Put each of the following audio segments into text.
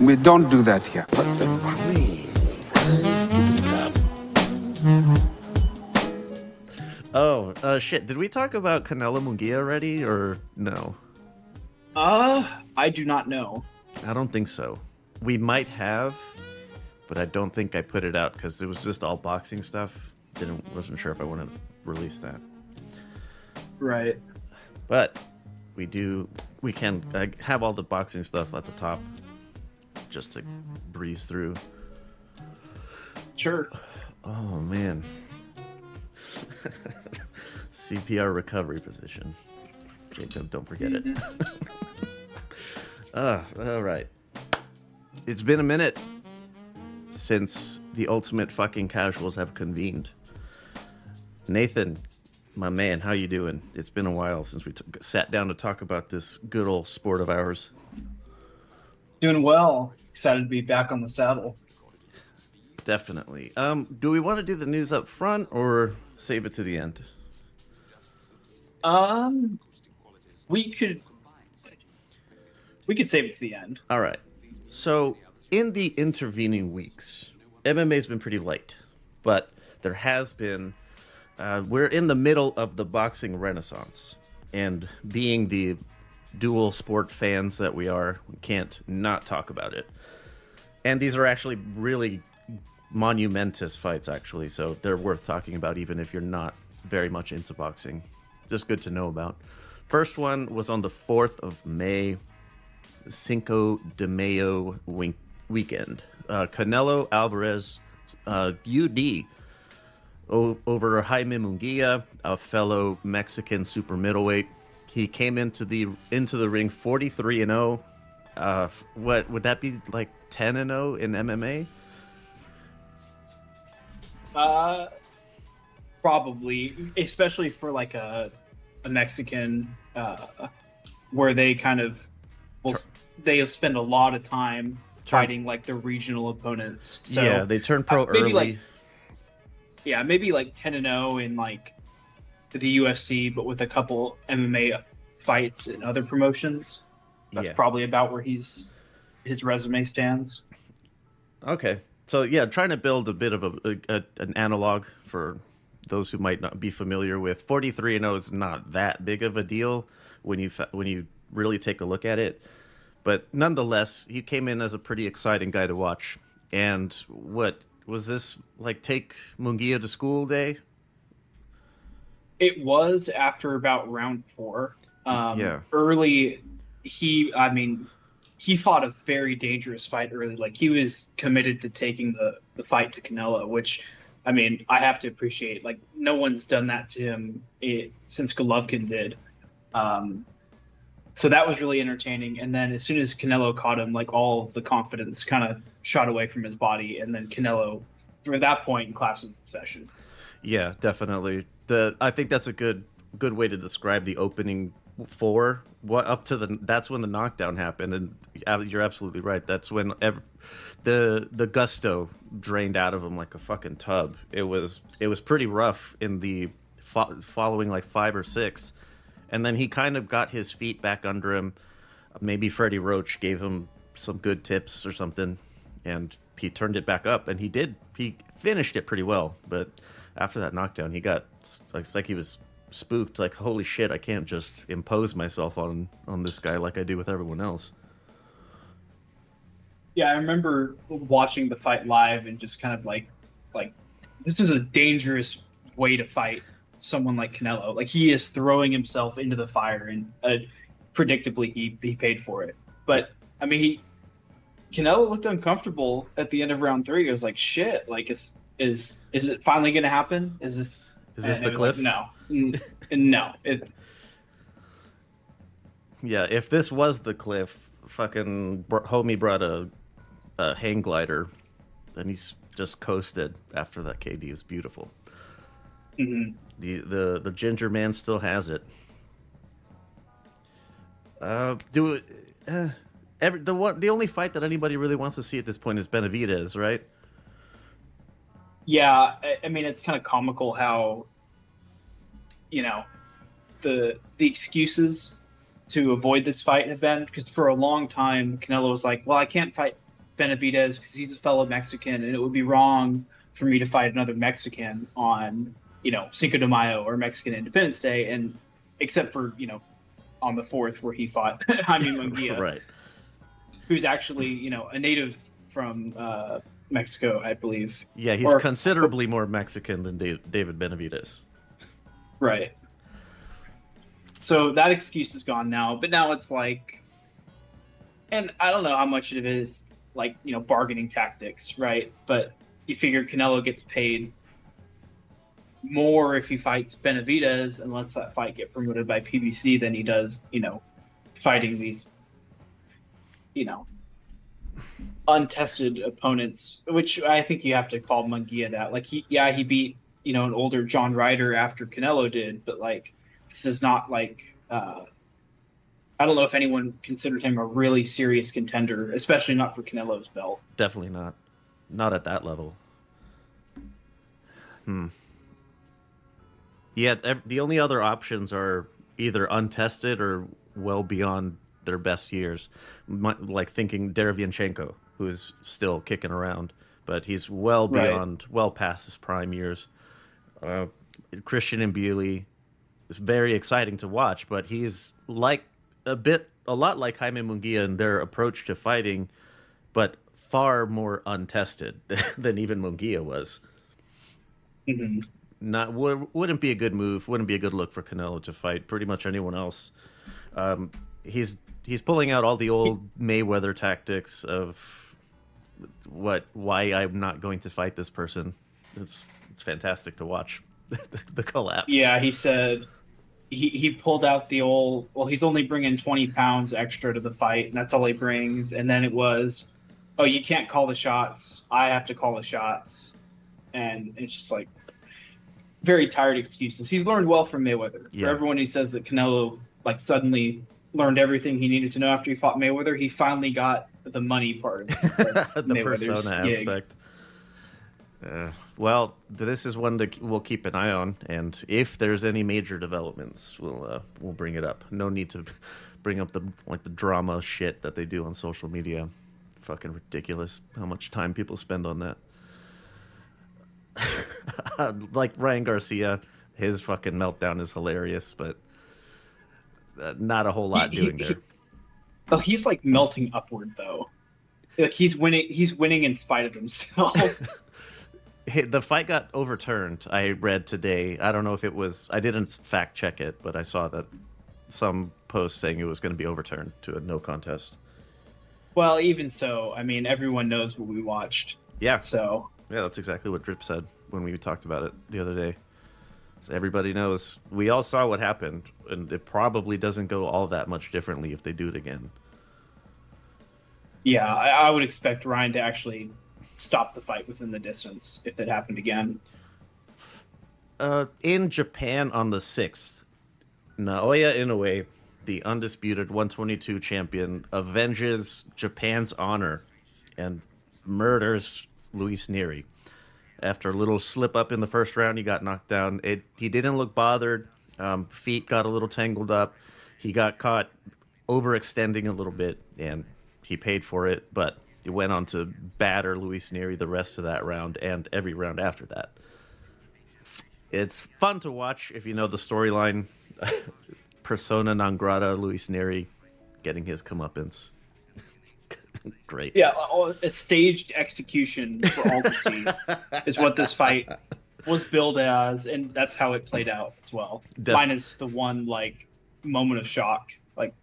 We don't do that here. But the queen rise to the top. Oh, shit. Did we talk about Canelo Munguia already, or no? I do not know. I don't think so. We might have, but I don't think I put it out because it was just all boxing stuff. Wasn't sure if I wanted to release that. Right. But we can have all the boxing stuff at the top just to breeze through. Sure. Oh, man. CPR recovery position. Jacob, don't forget it. All right. It's been a minute since the ultimate fucking casuals have convened. Nathan, my man, how you doing? It's been a while since we sat down to talk about this good old sport of ours. Doing well. Excited to be back on the saddle. Definitely. Do we want to do the news up front or save it to the end? We could save it to the end. All right. So, in the intervening weeks, MMA's been pretty light, but there has been. We're in the middle of the boxing renaissance, and being the dual sport fans that we are, we can't not talk about it. And these are actually really monumentous fights, actually, so they're worth talking about even if you're not very much into boxing. Just good to know about. First one was on the 4th of May, Cinco de Mayo weekend. Canelo Alvarez, UD, over Jaime Munguia, a fellow Mexican super middleweight. He came into the ring 43-0. What would that be, like 10-0 in MMA? Probably, especially for like a Mexican, where they kind of they'll spend a lot of time fighting like their regional opponents. So yeah, they turn pro early. Maybe like 10-0 in like the UFC, but with a couple MMA fights and other promotions. That's probably about where his resume stands. Okay, so yeah, trying to build a bit of an analog for those who might not be familiar with 43-0 is not that big of a deal when you really take a look at it. But nonetheless, he came in as a pretty exciting guy to watch. And what was this, like, take Munguia to school day? It was after about round 4. Early, he fought a very dangerous fight early. Like, he was committed to taking the fight to Canelo, which, I mean, I have to appreciate. Like, no one's done that to him since Golovkin did. So that was really entertaining. And then as soon as Canelo caught him, like, all of the confidence kind of shot away from his body. And then Canelo, from that point, class was in session. Yeah, definitely. I think that's a good way to describe the opening 4. That's when the knockdown happened, and you're absolutely right. That's when the gusto drained out of him like a fucking tub. It was pretty rough in the following like 5 or 6. And then he kind of got his feet back under him. Maybe Freddie Roach gave him some good tips or something, and he turned it back up. And he did. He finished it pretty well. But after that knockdown, it's like he was spooked. Like, holy shit, I can't just impose myself on this guy like I do with everyone else. Yeah, I remember watching the fight live and just kind of like this is a dangerous way to fight someone like Canelo. Like, he is throwing himself into the fire, and predictably he paid for it. But I mean, Canelo looked uncomfortable at the end of round 3. It was like, shit, like is it finally going to happen? Is this the cliff? Like, no. Yeah, if this was the cliff, fucking homie brought a hang glider, and he's just coasted after that. KD is beautiful. Mm-hmm. The ginger man still has it. The only fight that anybody really wants to see at this point is Benavidez, right? Yeah, I mean, it's kind of comical how, the excuses to avoid this fight have been, because for a long time Canelo was like, well, I can't fight Benavidez because he's a fellow Mexican, and it would be wrong for me to fight another Mexican on, Cinco de Mayo or Mexican Independence Day, and except for, on the 4th where he fought Jaime Munguia, Right. who's actually, a native from Mexico, I believe. Yeah, he's considerably more Mexican than David Benavidez. Right. So that excuse is gone now, but now it's like, and I don't know how much of it is like, bargaining tactics, right? But you figure Canelo gets paid more if he fights Benavidez and lets that fight get promoted by PBC than he does, fighting these, untested opponents, which I think you have to call Munguia that. Like he beat, an older John Ryder after Canelo did, but like this is not like I don't know if anyone considered him a really serious contender, especially not for Canelo's belt. Definitely not. Not at that level. Yeah, the only other options are either untested or well beyond their best years. Like thinking Derevyanchenko, who is still kicking around, but he's well beyond, well past his prime years. Christian Mbiuli is very exciting to watch, but he's like a lot like Jaime Munguia in their approach to fighting, but far more untested than even Munguia was. Mm-hmm. Wouldn't be a good move. Wouldn't be a good look for Canelo to fight pretty much anyone else. He's pulling out all the old Mayweather tactics of why I'm not going to fight this person. It's fantastic to watch the collapse. Yeah, he said he pulled out the old. Well, he's only bringing 20 pounds extra to the fight, and that's all he brings. And then it was, oh, you can't call the shots. I have to call the shots, and it's just like very tired excuses. He's learned well from Mayweather. Yeah. For everyone who says that Canelo like suddenly learned everything he needed to know after he fought Mayweather, he finally got the money part of the Mayweather's persona gig. aspect. Well, this is one that we'll keep an eye on, and if there's any major developments, we'll bring it up. No need to bring up the drama shit that they do on social media. Fucking ridiculous how much time people spend on that. Like Ryan Garcia, his fucking meltdown is hilarious, but not a whole lot doing there. Oh, he's like melting upward though. Like he's winning. He's winning in spite of himself. The fight got overturned, I read today. I don't know if it was... I didn't fact check it, but I saw that some post saying it was going to be overturned to a no contest. Well, even so, I mean, everyone knows what we watched. Yeah. So... Yeah, that's exactly what Drip said when we talked about it the other day. So everybody knows. We all saw what happened, and it probably doesn't go all that much differently if they do it again. Yeah, I would expect Ryan to actually stop the fight within the distance if it happened again. In Japan on the 6th, Naoya Inoue, the undisputed 122 champion, avenges Japan's honor and murders Luis Neri. After a little slip up in the first round, he got knocked down. He didn't look bothered. Feet got a little tangled up. He got caught overextending a little bit, and he paid for it, but he went on to batter Luis Neri the rest of that round and every round after that. It's fun to watch if you know the storyline. Persona non grata, Luis Neri getting his comeuppance. Great. Yeah, a staged execution for all to see is what this fight was billed as, and that's how it played out as well. Minus the one like moment of shock. Like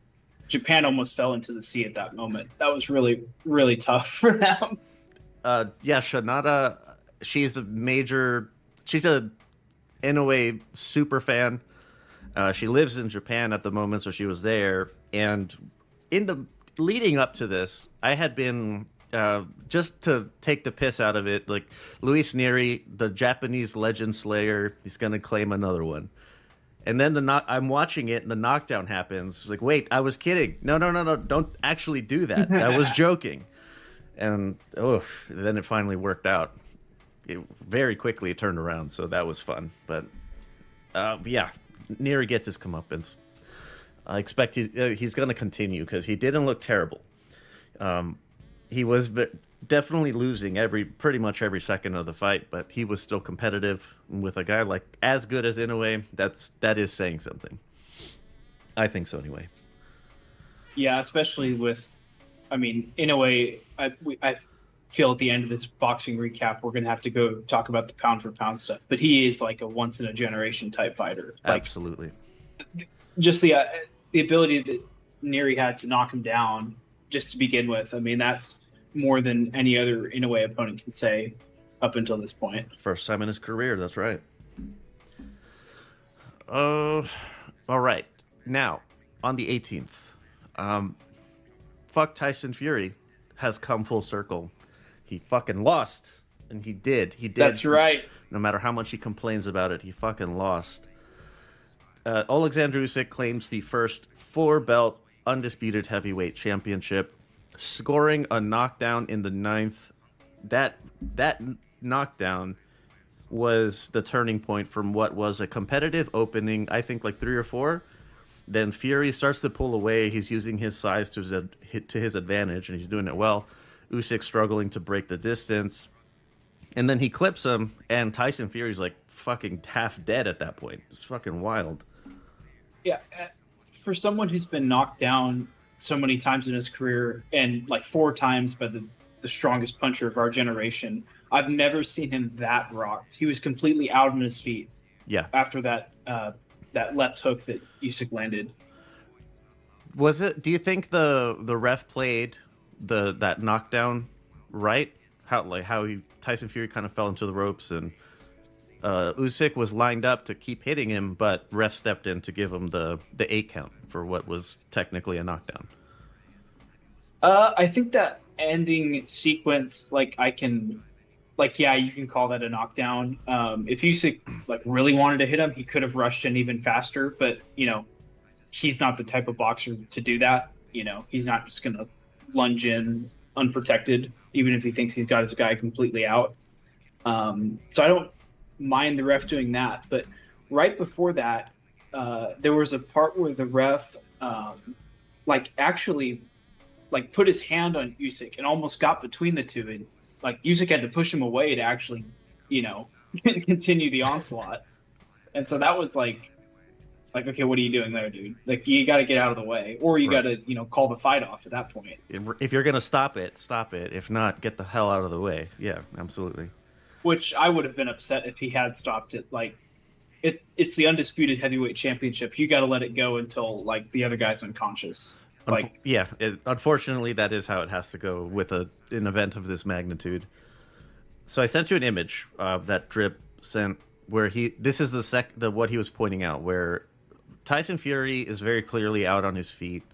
Japan almost fell into the sea at that moment. That was really, really tough for them. Yeah, Shanada, she's a Inoue super fan. She lives in Japan at the moment, so she was there. And in the leading up to this, I had been just to take the piss out of it. Like Luis Neri, the Japanese legend slayer, he's gonna claim another one. And then I'm watching it, and the knockdown happens. Like, wait, I was kidding. No, don't actually do that. I was joking. And then it finally worked out. Very quickly it turned around, so that was fun. But yeah, Neri gets his comeuppance. I expect he's going to continue because he didn't look terrible. He was definitely losing pretty much every second of the fight, but he was still competitive with a guy like as good as Inoue. That is saying something. I think so anyway. Yeah, especially with, I mean, in a way, I feel at the end of this boxing recap, we're gonna have to go talk about the pound for pound stuff. But he is like a once in a generation type fighter. Like Absolutely. just the ability that Neri had to knock him down just to begin with. I mean, that's more than any other in a way opponent can say up until this point. First time in his career, that's right. Uh, all right. Now, on the 18th, fuck Tyson Fury has come full circle. He fucking lost, and he did. He did. That's right. No matter how much he complains about it, he fucking lost. Alexander Usyk claims the first 4-belt undisputed heavyweight championship, scoring a knockdown in the 9th. That knockdown was the turning point from what was a competitive opening, I think like 3 or 4. Then Fury starts to pull away. He's using his size to his advantage, and he's doing it well. Usyk struggling to break the distance. And then he clips him, and Tyson Fury's like fucking half dead at that point. It's fucking wild. Yeah, for someone who's been knocked down so many times in his career, and like 4 times by the strongest puncher of our generation, I've never seen him that rocked. He was completely out on his feet. Yeah. After that left hook that Usyk landed. Was it? Do you think the ref played that knockdown right? How Tyson Fury kind of fell into the ropes, and Usyk was lined up to keep hitting him, but ref stepped in to give him the 8 count for what was technically a knockdown. I think that ending sequence, yeah, you can call that a knockdown. If Usyk like really wanted to hit him, he could have rushed in even faster, but he's not the type of boxer to do that. He's not just gonna lunge in unprotected, even if he thinks he's got his guy completely out. So I don't mind the ref doing that, but right before that, there was a part where the ref actually put his hand on Usyk and almost got between the two, and like Usyk had to push him away to actually, continue the onslaught. And so that was like, okay, what are you doing there, dude? Like, you got to get out of the way, or you got to, call the fight off at that point. If you're gonna stop it, stop it. If not, get the hell out of the way. Yeah, absolutely. Which I would have been upset if he had stopped it. Like, it's the undisputed heavyweight championship. You got to let it go until like the other guy's unconscious. Unfortunately, that is how it has to go with an event of this magnitude. So I sent you an image that Drip sent, where this is what he was pointing out, where Tyson Fury is very clearly out on his feet.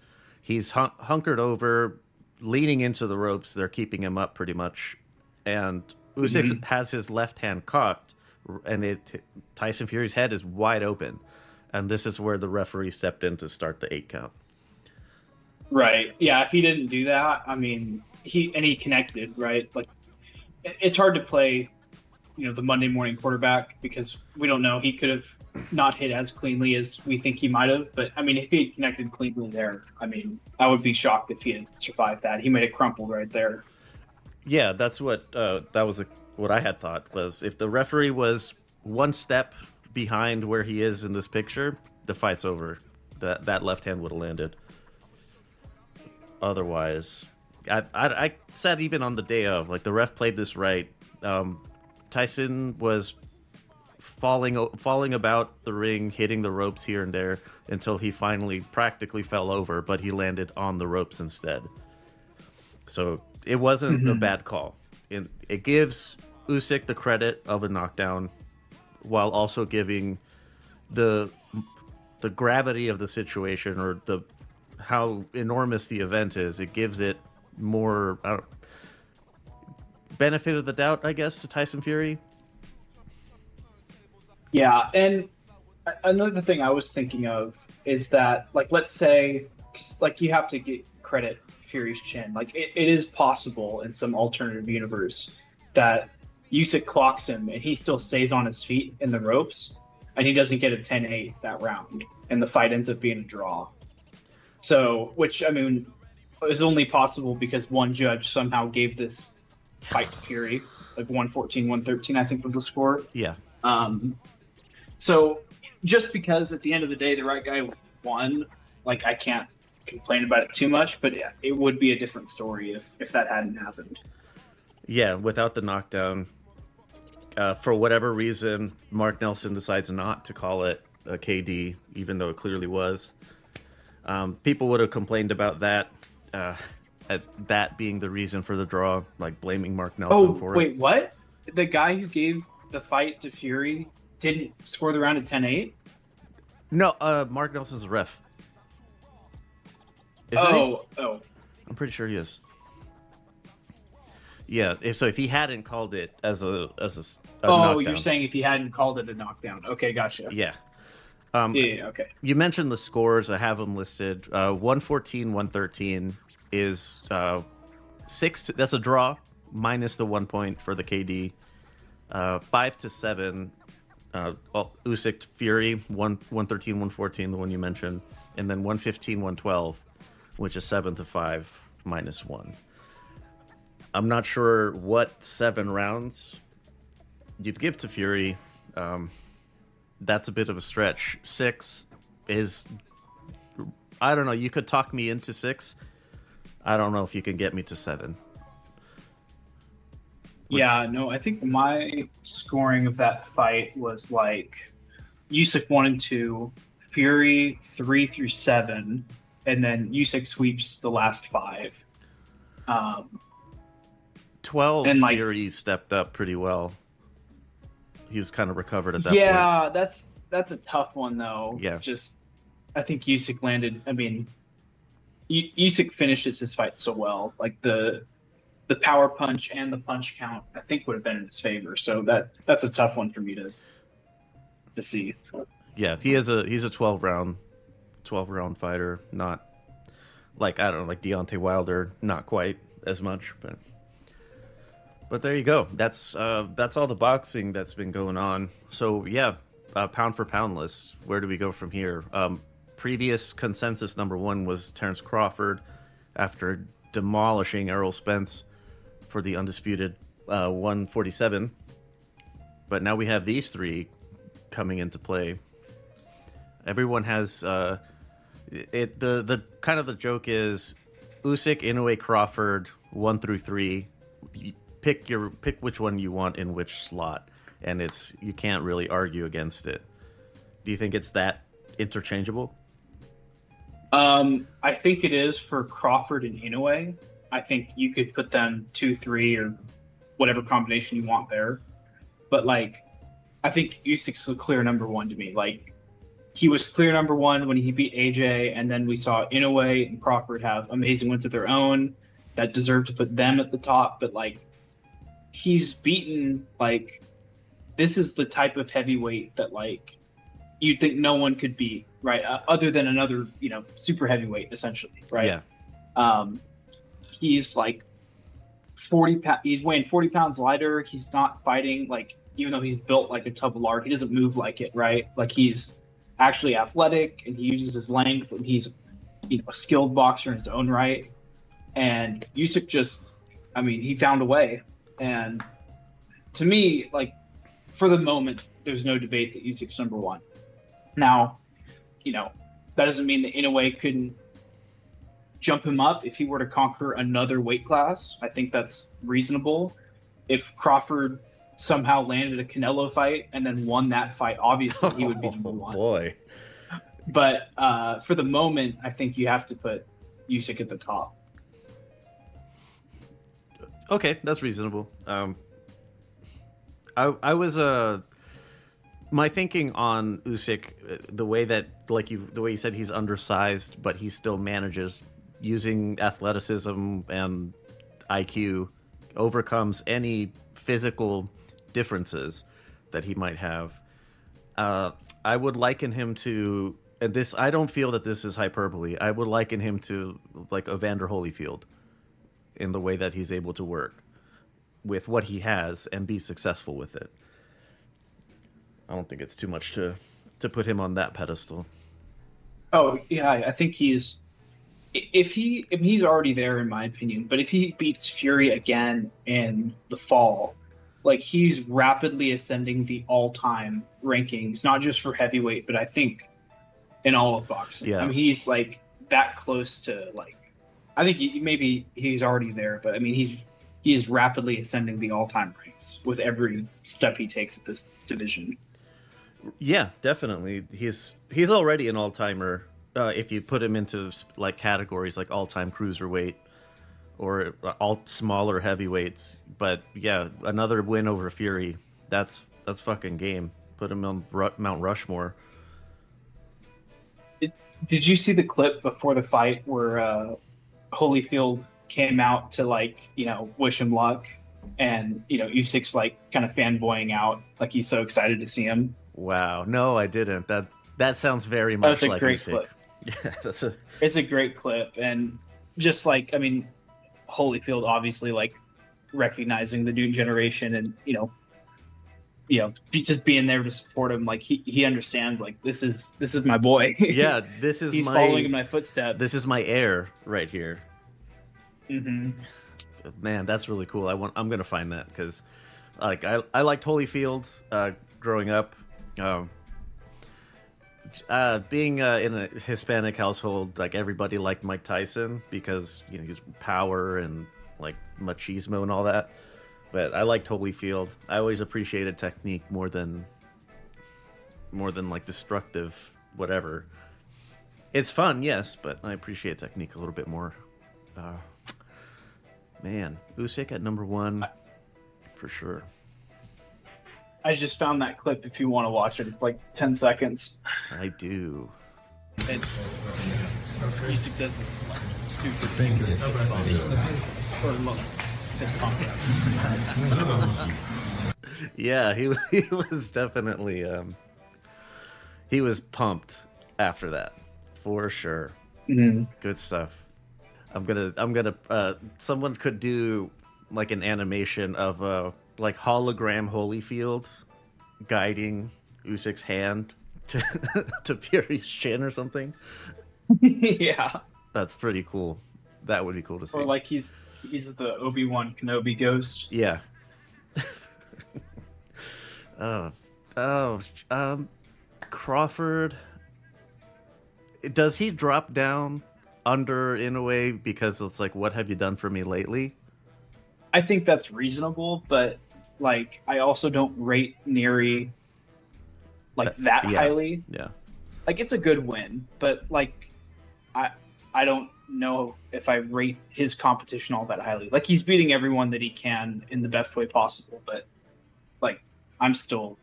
He's hunkered over, leaning into the ropes. They're keeping him up pretty much, and Usyk has his left hand cocked, and Tyson Fury's head is wide open, and this is where the referee stepped in to start the 8 count. Right. Yeah. If he didn't do that, I mean, he connected, right? Like, it's hard to play, the Monday morning quarterback, because we don't know. He could have not hit as cleanly as we think he might have. But I mean, if he had connected cleanly there, I mean, I would be shocked if he had survived that. He might have crumpled right there. Yeah, that's what what I had thought, was if the referee was one step behind where he is in this picture, the fight's over. That left hand would have landed. Otherwise, I said even on the day of, like, the ref played this right. Tyson was falling about the ring, hitting the ropes here and there until he finally practically fell over, but he landed on the ropes instead. So it wasn't a bad call. It gives Usyk the credit of a knockdown, while also giving the gravity of the situation, or how enormous the event is. It gives it more benefit of the doubt, I guess, to Tyson Fury. Yeah, and another thing I was thinking of is that, like, let's say, like, you have to get credit Fury's chin. Like, it is possible in some alternative universe that Usyk clocks him and he still stays on his feet in the ropes, and he doesn't get a 10-8 that round, and the fight ends up being a draw. So, which, I mean, is only possible because one judge somehow gave this fight to Fury, like 114, 113, I think was the score. Yeah. Um, so just because at the end of the day the right guy won, like I can't complain about it too much, but yeah, it would be a different story if that hadn't happened. Yeah, without the knockdown, for whatever reason, Mark Nelson decides not to call it a KD, even though it clearly was. People would have complained about that, at that being the reason for the draw, like blaming Mark Nelson for Wait, it. what? The guy who gave the fight to Fury didn't score the round at 10-8? No, Mark Nelson's a ref. Isn't he? Oh. I'm pretty sure he is. Yeah, if he hadn't called it as a Oh, knockdown. you're saying if he hadn't called it a knockdown. Okay, gotcha. Yeah. Yeah, okay. You mentioned the scores. I have them listed. 114, 113 is 6. That's a draw, minus the 1 point for the KD. 5-7, Usyk to Fury, 113, 114, the one you mentioned. And then 115, 112, which is 7-5, minus 1. I'm not sure what 7 rounds you'd give to Fury. That's a bit of a stretch. 6 is, I don't know. You could talk me into 6. I don't know if you can get me to 7. Yeah, no, I think my scoring of that fight was like Usyk 1 and 2, Fury 3 through 7, and then Usyk sweeps the last 5. 12, and like, Fury stepped up pretty well. He was kind of recovered at that point. Yeah, that's a tough one though. Yeah. Just I think Usyk landed. I mean, Usyk finishes his fight so well. Like the power punch and the punch count, I think would have been in his favor. So that's a tough one for me to see. Yeah, he's a 12 round fighter. Not like, I don't know, like Deontay Wilder. Not quite as much, but there you go. That's all the boxing that's been going on. So yeah, pound for pound list. Where do we go from here? Previous consensus number 1 was Terence Crawford after demolishing Errol Spence for the undisputed 147. But now we have these 3 coming into play. Everyone has the kind of the joke is Usyk, Inoue, Crawford 1 through 3. Pick which one you want in which slot, and you can't really argue against it. Do you think it's that interchangeable? I think it is for Crawford and Inoue. I think you could put them 2-3 or whatever combination you want there. But like, I think Usyk's the clear number 1 to me. Like, he was clear number 1 when he beat AJ, and then we saw Inoue and Crawford have amazing wins of their own that deserve to put them at the top. But like, he's beaten, like, this is the type of heavyweight that like you'd think no one could beat, right? Other than another, super heavyweight, essentially, right? Yeah. He's like 40. He's weighing 40 pounds lighter. He's not fighting like, even though he's built like a tub of lard, he doesn't move like it, right? Like, he's actually athletic and he uses his length, and he's a skilled boxer in his own right. And Usyk just, I mean, he found a way. And to me, like, for the moment, there's no debate that Usyk's number 1. Now, that doesn't mean that Inoue couldn't jump him up if he were to conquer another weight class. I think that's reasonable. If Crawford somehow landed a Canelo fight and then won that fight, obviously he would be number 1. Boy. But for the moment, I think you have to put Usyk at the top. Okay, that's reasonable. I was my thinking on Usyk, the way you said he's undersized, but he still manages using athleticism and IQ, overcomes any physical differences that he might have. I would liken him to, and this, I don't feel that this is hyperbole, I would liken him to like Evander Holyfield in the way that he's able to work with what he has and be successful with it. I don't think it's too much to put him on that pedestal. Oh yeah, I think he's if he's already there in my opinion, but if he beats Fury again in the fall, like he's rapidly ascending the all-time rankings, not just for heavyweight, but I think in all of boxing. I Yeah. mean, he's like that close to like, I think maybe he's already there, but I mean, he is rapidly ascending the all-time ranks with every step he takes at this division. Yeah, definitely. He's already an all timer. If you put him into like categories like all time cruiserweight or all smaller heavyweights. But yeah, another win over Fury. That's fucking game. Put him on Mount Rushmore. Did you see the clip before the fight where Holyfield came out to like wish him luck, and Usyk's like kind of fanboying out, like he's so excited to see him. Wow. No, I didn't. That sounds very That's much a like great Usyk. clip. Yeah, that's a It's a great clip, and just like I mean, Holyfield obviously like recognizing the new generation, and just being there to support him. Like he understands like this is my boy. yeah. This is He's my following in my footsteps. this is my heir right here. Hmm. Man, that's really cool. I'm gonna find that because like I liked Holyfield growing up. Being in a Hispanic household, like everybody liked Mike Tyson because he's power and like machismo and all that. But I liked Holyfield. I always appreciated technique more than like destructive whatever. It's fun, yes, but I appreciate technique a little bit more. Man, Usyk at number 1 for sure. I just found that clip. If you want to watch it, it's like 10 seconds. I do. And Usyk does this like super fingers fist bump. Or look, fist pump. Yeah, he was definitely he was pumped after that for sure. Mm-hmm. Good stuff. I'm gonna someone could do like an animation of like hologram Holyfield guiding Usyk's hand to to Fury's chin or something. Yeah. That's pretty cool. That would be cool to see. Or like he's the Obi-Wan Kenobi ghost. Yeah. oh, Crawford. Does he drop down under in a way because it's like, what have you done for me lately? I think that's reasonable, but like I also don't rate Neri like that yeah. highly. Yeah. Like it's a good win, but like I don't know if I rate his competition all that highly. Like he's beating everyone that he can in the best way possible, but like I'm still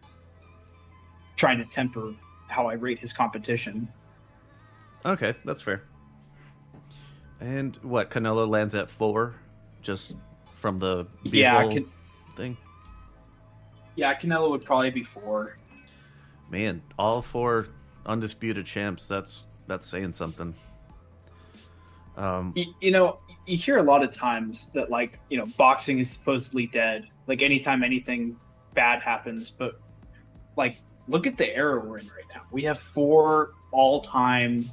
trying to temper how I rate his competition. Okay, that's fair. And what, Canelo lands at 4 just from the B-roll thing? Yeah, Canelo would probably be 4. Man, all 4 undisputed champs. That's saying something. You hear a lot of times that like boxing is supposedly dead. Like anytime anything bad happens, but like look at the era we're in right now. We have 4 all-time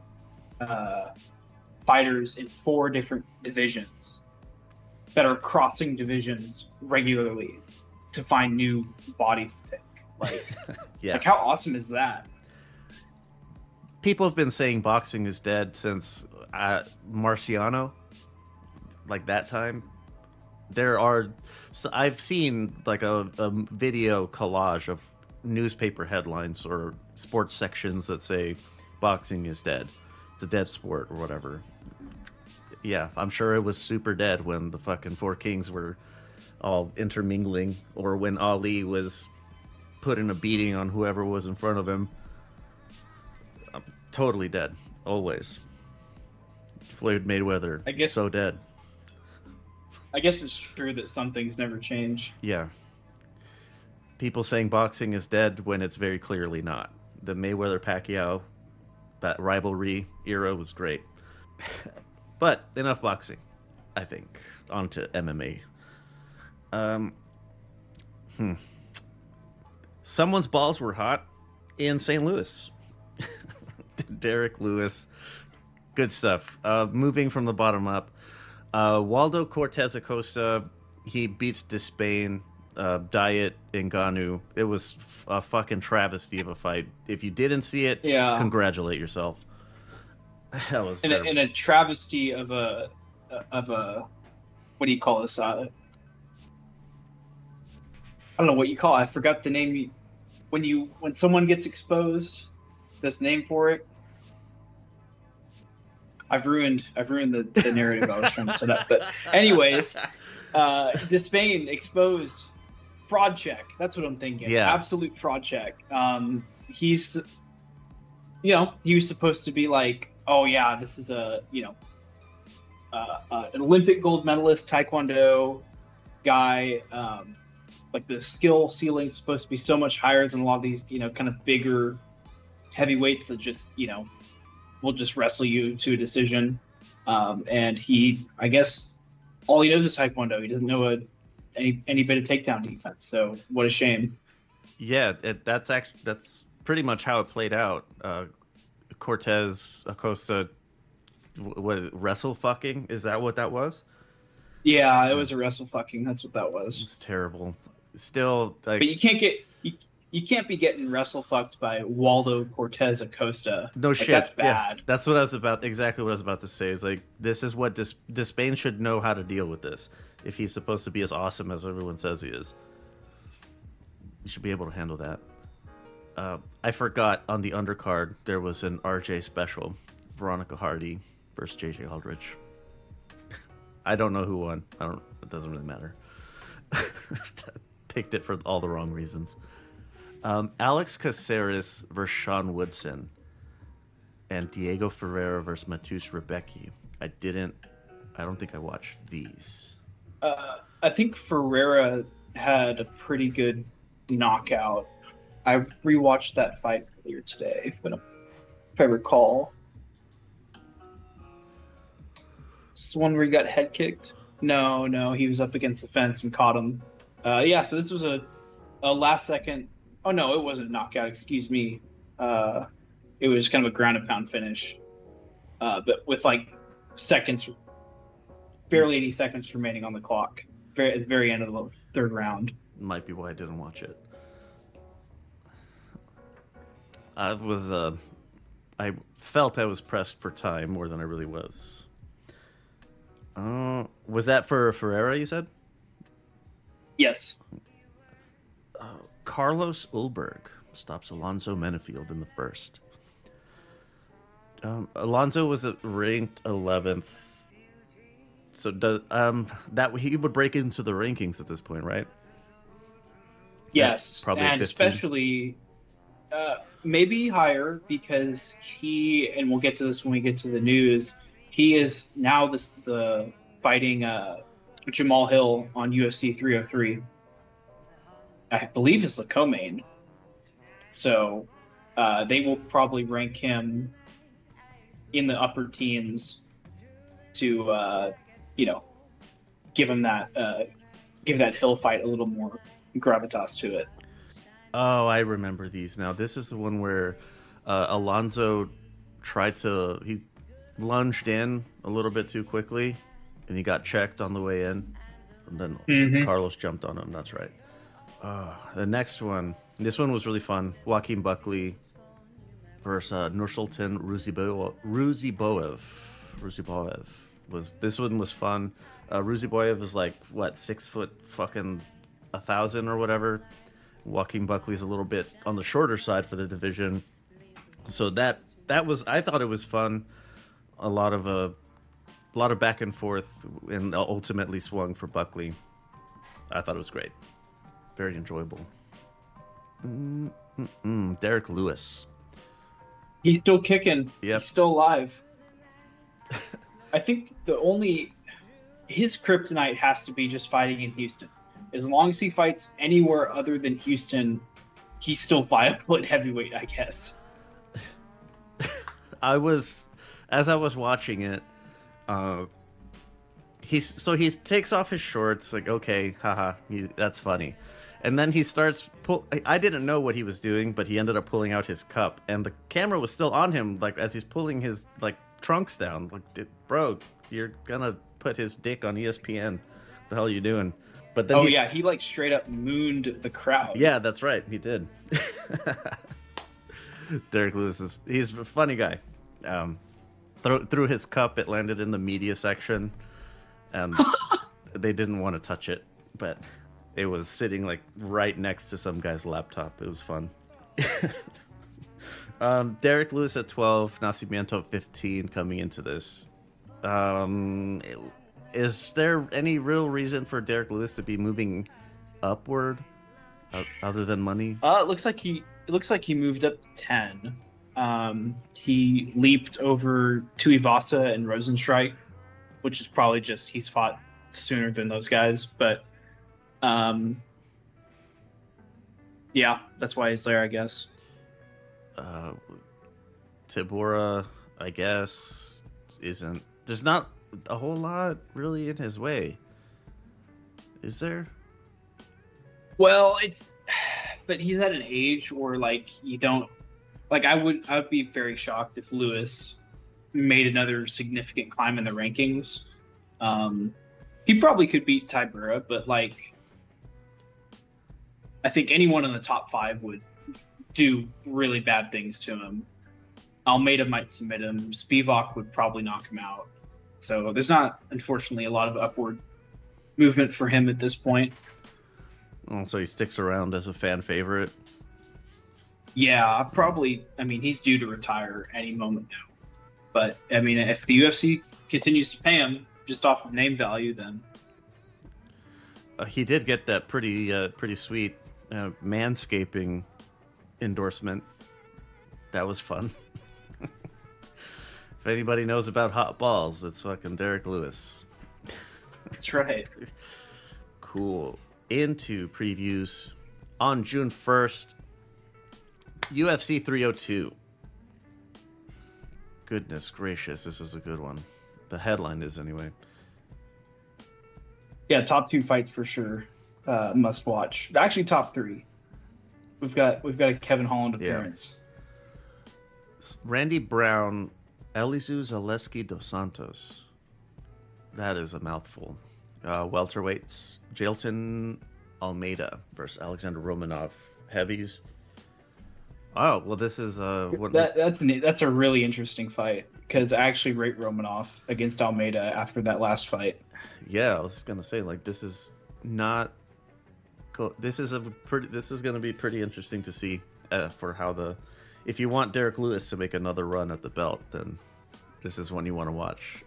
fighters in 4 different divisions that are crossing divisions regularly to find new bodies to take. Like, yeah. Like how awesome is that? People have been saying boxing is dead since Marciano, like that time. I've seen like a video collage of newspaper headlines or sports sections that say boxing is dead. It's a dead sport or whatever. Yeah, I'm sure it was super dead when the fucking 4 kings were all intermingling, or when Ali was putting a beating on whoever was in front of him. Totally dead. Always. Floyd Mayweather, I guess, so dead. I guess it's true that some things never change. Yeah. People saying boxing is dead when it's very clearly not. The Mayweather-Pacquiao, that rivalry era was great. But enough boxing, I think. On to MMA. Someone's balls were hot in St. Louis. Derek Lewis Good stuff. Moving from the bottom up, Waldo Cortez Acosta, he beats Despain, Diet, Ngannou. It was a fucking travesty of a fight. If you didn't see it, Yeah. congratulate yourself. That was terrible. In a travesty of a what do you call this? I don't know what you call it. I forgot the name. When someone gets exposed, this name for it. I've ruined the narrative I was trying to set up. But anyways, Despain exposed fraud check. That's what I'm thinking. Yeah. Absolute fraud check. He's he was supposed to be like, oh yeah, this is an Olympic gold medalist Taekwondo guy. Like the skill ceiling's supposed to be so much higher than a lot of these, kind of bigger heavyweights that just, will just wrestle you to a decision. And I guess, all he knows is Taekwondo. He doesn't know any bit of takedown defense. So what a shame. Yeah, that's pretty much how it played out. Cortez Acosta, wrestle fucking? Is that what that was? Yeah, it was a wrestle fucking. That's what that was. It's terrible. Still, like, but you can't be getting wrestle fucked by Waldo Cortez Acosta. No shit. That's bad. Yeah, that's what I was about. Exactly what I was about to say. Is like, this is what Despain should know how to deal with this. If he's supposed to be as awesome as everyone says he is, he should be able to handle that. I forgot on the undercard there was an RJ special, Veronica Hardy versus JJ Aldrich. I don't know who won. It doesn't really matter. Picked it for all the wrong reasons. Alex Caceres versus Sean Woodson, and Diego Ferreira versus Matus Rebecki. I don't think I watched these. I think Ferreira had a pretty good knockout. I rewatched that fight earlier today, if I recall. This one where he got head kicked? No, he was up against the fence and caught him. Yeah, so this was a last second. Oh no, it wasn't a knockout. Excuse me. It was kind of a ground and pound finish, but with like seconds, barely any seconds remaining on the clock. At the very end of the third round. Might be why I didn't watch it. I felt I was pressed for time more than I really was. Was that for Ferreira, you said? Yes. Carlos Ulberg stops Alonzo Menefield in the first. Alonzo was ranked 11th. So that he would break into the rankings at this point, right? Yes, probably and 15. especially maybe higher because and we'll get to this when we get to the news. He is now the fighting Jamal Hill on UFC 303. I believe is the co-main. So they will probably rank him in the upper teens to give him give that Hill fight a little more gravitas to it. Oh, I remember these now. This is the one where Alonzo he lunged in a little bit too quickly, and he got checked on the way in. And then Carlos jumped on him. That's right. The next one. This one was really fun. Joaquin Buckley versus Nursultan Ruziboev. This one was fun. Ruziboev is like 6 foot fucking 1,000 or whatever. Joaquin Buckley's a little bit on the shorter side for the division. So that was, I thought it was fun. A lot of back and forth, and ultimately swung for Buckley. I thought it was great. Very enjoyable. Derek Lewis. He's still kicking. Yep. He's still alive. I think his kryptonite has to be just fighting in Houston. As long as he fights anywhere other than Houston, he's still viable at heavyweight, I guess. As I was watching it, he takes off his shorts, like, okay, haha, that's funny. And then he starts I didn't know what he was doing, but he ended up pulling out his cup, and the camera was still on him, like, as he's pulling his, like, trunks down. Like, bro, you're gonna put his dick on ESPN. The hell are you doing? But then yeah, he like straight up mooned the crowd. Yeah, that's right. He did. Derek Lewis he's a funny guy. Through his cup, it landed in the media section, and they didn't want to touch it, but it was sitting like right next to some guy's laptop. It was fun. Derek Lewis at 12, Nascimento at 15 coming into this. Is there any real reason for Derek Lewis to be moving upward other than money? It looks like he moved up 10. He leaped over Tuivasa and Rosenstrike, which is probably just he's fought sooner than those guys. But yeah, that's why he's there, I guess. Tibora, I guess, isn't. There's not a whole lot really in his way, is there? Well, but he's at an age where like you don't like. I would be very shocked if Lewis made another significant climb in the rankings. He probably could beat Tybura, but like I think anyone in the top 5 would do really bad things to him. Almeida might submit him. Spivak would probably knock him out. So there's not, unfortunately, a lot of upward movement for him at this point. Oh, so he sticks around as a fan favorite. Yeah, probably. I mean, he's due to retire any moment now. But I mean, if the UFC continues to pay him just off of name value, then he did get that pretty sweet manscaping endorsement. That was fun. If anybody knows about hot balls, it's fucking Derek Lewis. That's right. Cool. Into previews on June 1st, UFC 302. Goodness gracious, this is a good one. The headline is anyway. Yeah, top 2 fights for sure. Must watch. Actually, top 3. We've got a Kevin Holland appearance. Yeah. Randy Brown, Elizu Zaleski dos Santos. That is a mouthful. Welterweights, Jailton Almeida versus Alexander Romanov. Heavies. Oh, well, this is that's a really interesting fight because I actually rate Romanov against Almeida after that last fight. Yeah, I was gonna say like this is not. This is going to be pretty interesting to see for how if you want Derek Lewis to make another run at the belt, then this is one you want to watch.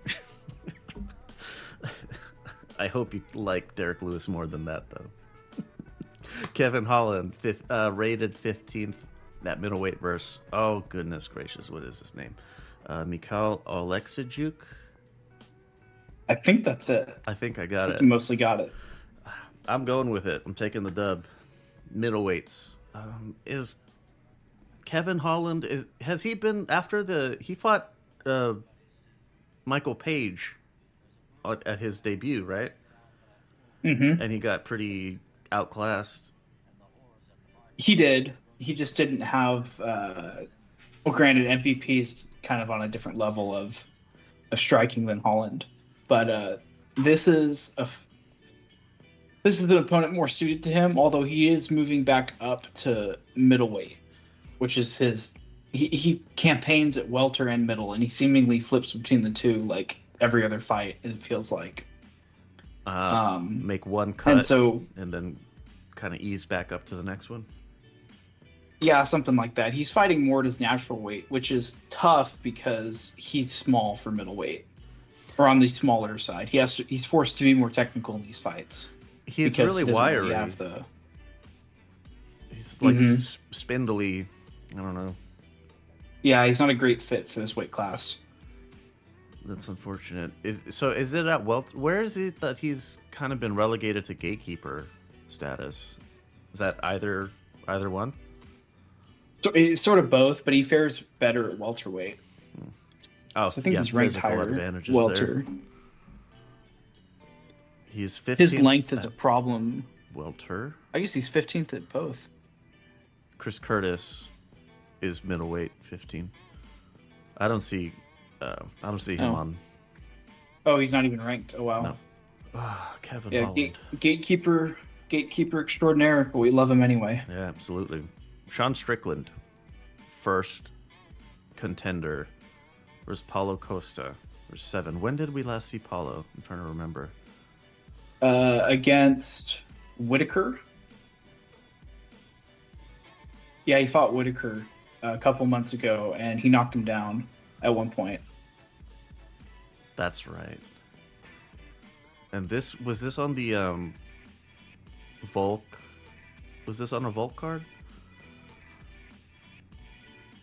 I hope you like Derek Lewis more than that, though. Kevin Holland, rated 15th at middleweight versus, oh goodness gracious, what is his name? Mikhail Oleksijuk? I think that's it. I think I got it. You mostly got it. I'm going with it. I'm taking the dub. Middleweights. Is Kevin Holland has he been after he fought Michael Page at his debut, right? Mm-hmm. And he got pretty outclassed. He did. He just didn't have. Well, granted, MVP's kind of on a different level of striking than Holland, but this is an opponent more suited to him, although he is moving back up to middleweight, which is he campaigns at welter and middle, and he seemingly flips between the two like every other fight, it feels like. Make one cut and then kind of ease back up to the next one. Yeah, something like that. He's fighting more at his natural weight, which is tough because he's small for middleweight, or on the smaller side. He's forced to be more technical in these fights. He's really wiry. Really he's like spindly. I don't know. Yeah, he's not a great fit for this weight class. That's unfortunate. Is it at welter? Where is it that he's kind of been relegated to gatekeeper status? Is that either one? So it's sort of both, but he fares better at welterweight. Oh, so I think he's ranked higher. Welter. There. He's 15th. His length is a problem. Welter. I guess he's 15th at both. Chris Curtis is middleweight 15. I don't see I don't see him Oh. on. Oh, he's not even ranked. Oh wow. No. Kevin Yeah, Holland. gatekeeper extraordinaire, but we love him anyway. Yeah, absolutely. Sean Strickland, first contender, versus Paulo Costa. There's 7. When did we last see Paulo? I'm trying to remember. Against Whitaker. Yeah, he fought Whitaker a couple months ago, and he knocked him down at one point. That's right. And this was on the Volk. Was this on a Volk card?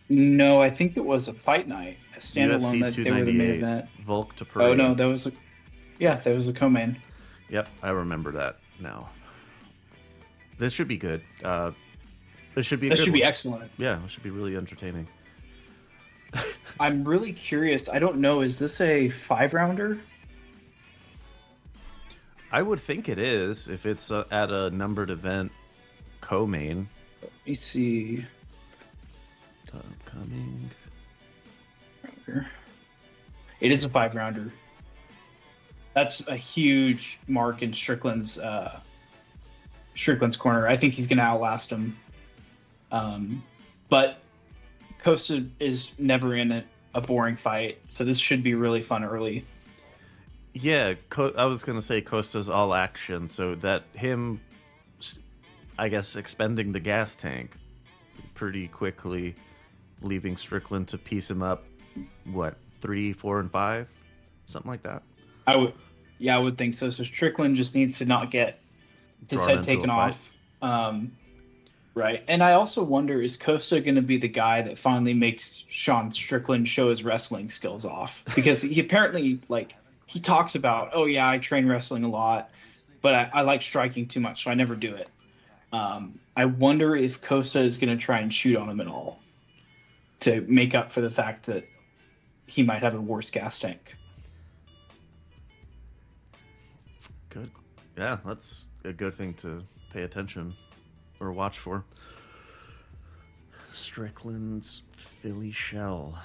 No, I think it was a fight night, a standalone UFC that they were the main 298. event. Volk to Pereira. Oh no, that was a co-main. Yep, I remember that now. This should be good. This should be a That good should be one. excellent. Yeah, it should be really entertaining. I'm really curious. I don't know. Is this a 5-rounder? I would think it is if it's at a numbered event co-main. Let me see. Upcoming. It is a 5-rounder. That's a huge mark in Strickland's corner. I think he's going to outlast him. But Costa is never in a boring fight, so this should be really fun early. Yeah, I was going to say Costa's all action, so that him, I guess, expending the gas tank pretty quickly, leaving Strickland to piece him up, 3, 4, and 5? Something like that. I would think so. So Strickland just needs to not get his Drawn head into taken a fight. off. Right. And I also wonder, is Costa going to be the guy that finally makes Sean Strickland show his wrestling skills off? Because he apparently, he talks about, oh yeah, I train wrestling a lot, but I like striking too much, so I never do it. I wonder if Costa is going to try and shoot on him at all to make up for the fact that he might have a worse gas tank. Good. Yeah, that's a good thing to pay attention or watch for. Strickland's Philly Shell.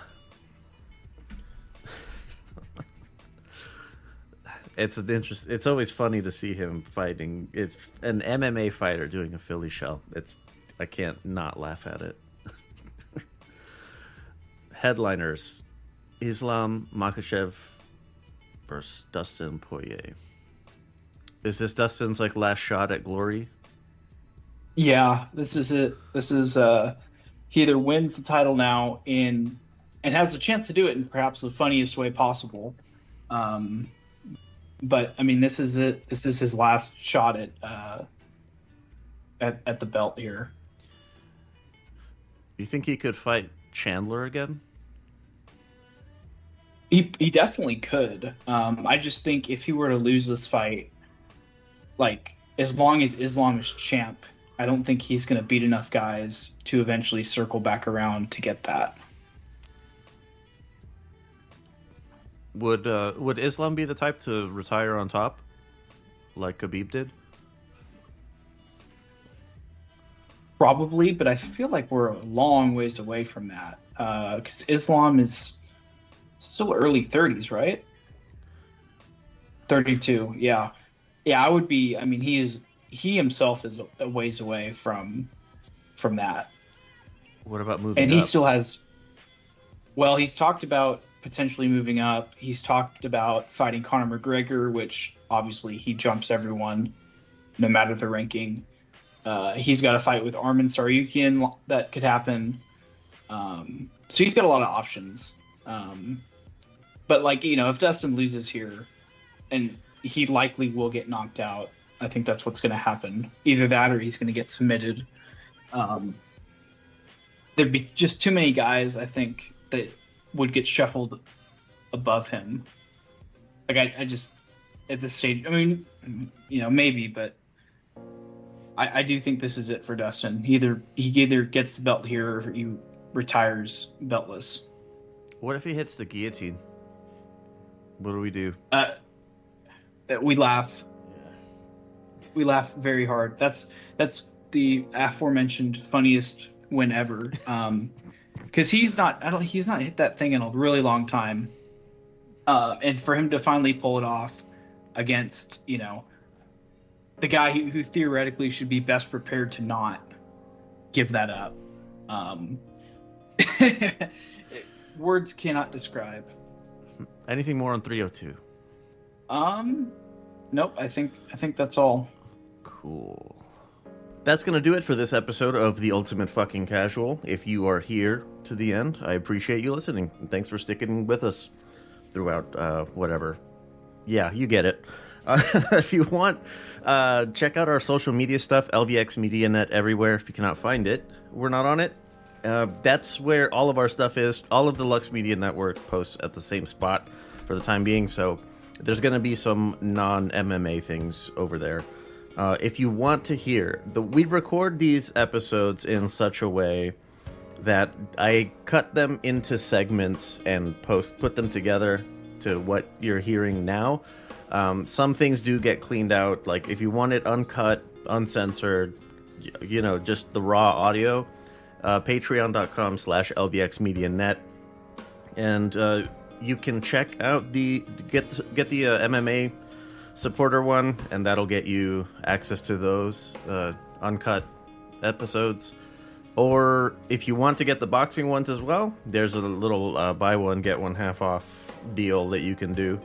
It's always funny to see him fighting. It's an MMA fighter doing a Philly Shell. I can't not laugh at it. Headliners: Islam Makhachev versus Dustin Poirier. Is this Dustin's last shot at glory? Yeah, this is it. This is he either wins the title now and has a chance to do it in perhaps the funniest way possible. But I mean, this is it. This is his last shot at the belt here. You think he could fight Chandler again? He definitely could. I just think if he were to lose this fight, as long as Islam is champ, I don't think he's going to beat enough guys to eventually circle back around to get that. Would Islam be the type to retire on top, like Khabib did? Probably, but I feel like we're a long ways away from that. Because Islam is still early 30s, right? 32, yeah. Yeah, I would be. I mean, he himself is a ways away from that. What about moving And he up? still has. Well, he's talked about potentially moving up. He's talked about fighting Conor McGregor, which obviously he jumps everyone, no matter the ranking. He's got a fight with Arman Tsarukyan that could happen. So he's got a lot of options. But if Dustin loses here, and he likely will get knocked out, I think that's what's going to happen. Either that or he's going to get submitted. There'd be just too many guys, I think, that would get shuffled above him. I just, at this stage, I mean, maybe, but I do think this is it for Dustin. He either gets the belt here or he retires beltless. What if he hits the guillotine? What do we do? We laugh. We laugh very hard. That's the aforementioned funniest win ever. Because he's not hit that thing in a really long time. And for him to finally pull it off against, the guy who theoretically should be best prepared to not give that up. Um, Words cannot describe. Anything more on 302? Nope. I think that's all. Cool. That's going to do it for this episode of The Ultimate Fucking Casual. If you are here to the end, I appreciate you listening. And thanks for sticking with us throughout whatever. Yeah, you get it. If you want, check out our social media stuff, LVX Media Net everywhere. If you cannot find it, we're not on it. That's where all of our stuff is. All of the Lux Media Network posts at the same spot for the time being. So there's going to be some non-MMA things over there. If you want to hear, we record these episodes in such a way that I cut them into segments and put them together to what you're hearing now. Some things do get cleaned out. Like if you want it uncut, uncensored, just the raw audio, patreon.com/lvxmedianet. And you can check out get the MMA supporter one, and that'll get you access to those uncut episodes. Or if you want to get the boxing ones as well, there's a little buy one get one half off deal that you can do.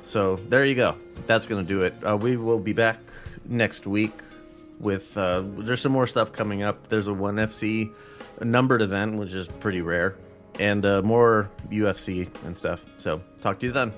So there you go. That's gonna do it. We will be back next week with there's some more stuff coming up. There's a 1FC numbered event, which is pretty rare, and more UFC and stuff. So talk to you then.